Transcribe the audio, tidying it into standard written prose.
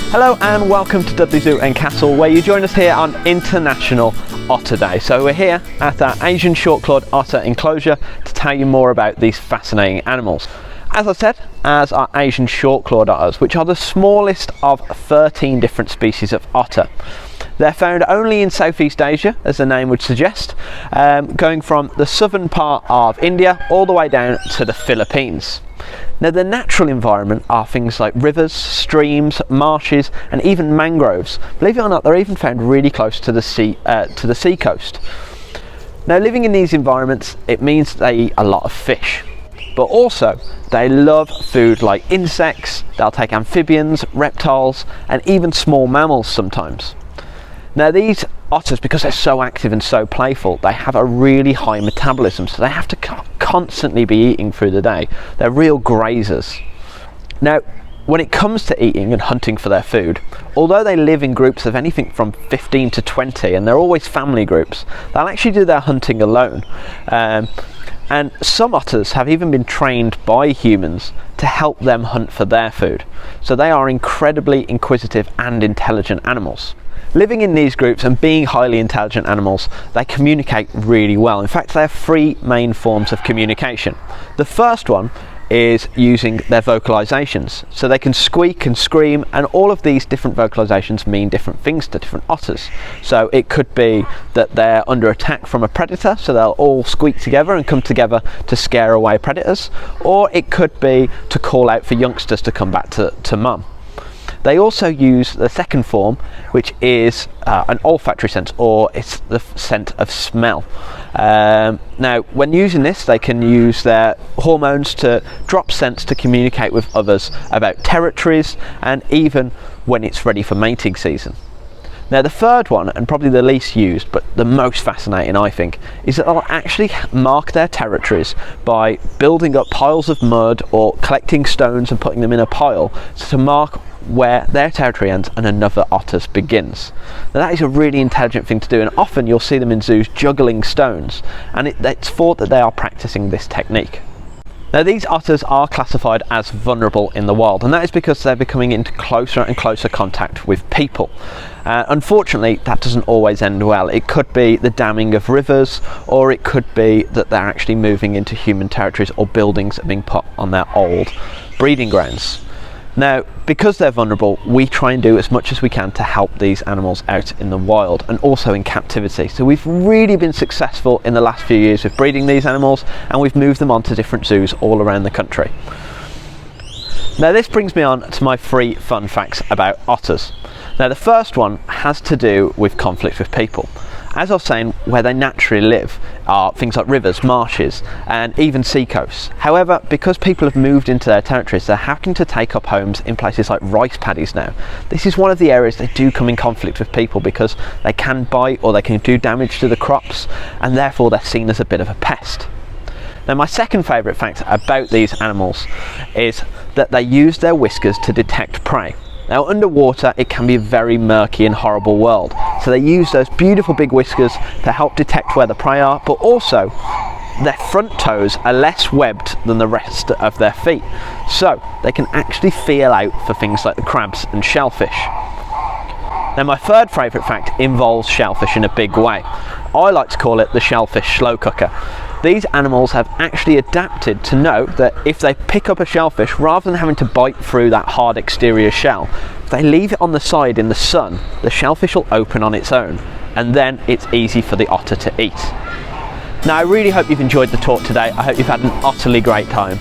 Hello and welcome to Dudley Zoo and Castle, where you join us here on International Otter Day. So we're here at our Asian short-clawed otter enclosure to tell you more about these fascinating animals. As I said, as our Asian short-clawed otters, which are the smallest of 13 different species of otter. They're found only in Southeast Asia, as the name would suggest, going from the southern part of India all the way down to the Philippines. Now, the natural environment are things like rivers, streams, marshes, and even mangroves. Believe it or not, they're even found really close to the sea coast. Now, living in these environments, it means they eat a lot of fish, but also they love food like insects. They'll take amphibians, reptiles, and even small mammals sometimes. Now, these otters, because they're so active and so playful, they have a really high metabolism, so they have to constantly be eating through the day. They're real grazers. Now, when it comes to eating and hunting for their food, although they live in groups of anything from 15 to 20, and they're always family groups, they'll actually do their hunting alone. And some otters have even been trained by humans to help them hunt for their food. So they are incredibly inquisitive and intelligent animals. Living in these groups and being highly intelligent animals, they communicate really well. In fact, they have three main forms of communication. The first one is using their vocalizations. So they can squeak and scream, and all of these different vocalizations mean different things to different otters. So it could be that they're under attack from a predator, so they'll all squeak together and come together to scare away predators, or it could be to call out for youngsters to come back to mum. They also use the second form, which is an olfactory sense, or it's the scent of smell. Now, when using this, they can use their hormones to drop scents to communicate with others about territories, and even when it's ready for mating season. Now, the third one, and probably the least used, but the most fascinating, I think, is that they'll actually mark their territories by building up piles of mud or collecting stones and putting them in a pile to mark where their territory ends and another otter's begins. Now, that is a really intelligent thing to do, and often you'll see them in zoos juggling stones, and it's thought that they are practicing this technique. Now, these otters are classified as vulnerable in the wild, and that is because they're becoming into closer and closer contact with people. Unfortunately, that doesn't always end well. It could be the damming of rivers, or it could be that they're actually moving into human territories or buildings that are being put on their old breeding grounds. Now, because they're vulnerable, we try and do as much as we can to help these animals out in the wild and also in captivity. So we've really been successful in the last few years with breeding these animals, and we've moved them on to different zoos all around the country. Now, this brings me on to my 3 fun facts about otters. Now, the first one has to do with conflict with people. As I was saying, where they naturally live are things like rivers, marshes, and even sea coasts. However, because people have moved into their territories, they're having to take up homes in places like rice paddies now. This is one of the areas they do come in conflict with people because they can bite or they can do damage to the crops, and therefore they're seen as a bit of a pest. Now, my second favourite fact about these animals is that they use their whiskers to detect prey. Now, underwater, it can be a very murky and horrible world, so they use those beautiful big whiskers to help detect where the prey are, but also their front toes are less webbed than the rest of their feet, so they can actually feel out for things like the crabs and shellfish. Now, my third favourite fact involves shellfish in a big way. I like to call it the shellfish slow cooker. These animals have actually adapted to know that if they pick up a shellfish, rather than having to bite through that hard exterior shell, if they leave it on the side in the sun, the shellfish will open on its own, and then it's easy for the otter to eat. Now, I really hope you've enjoyed the talk today. I hope you've had an utterly great time.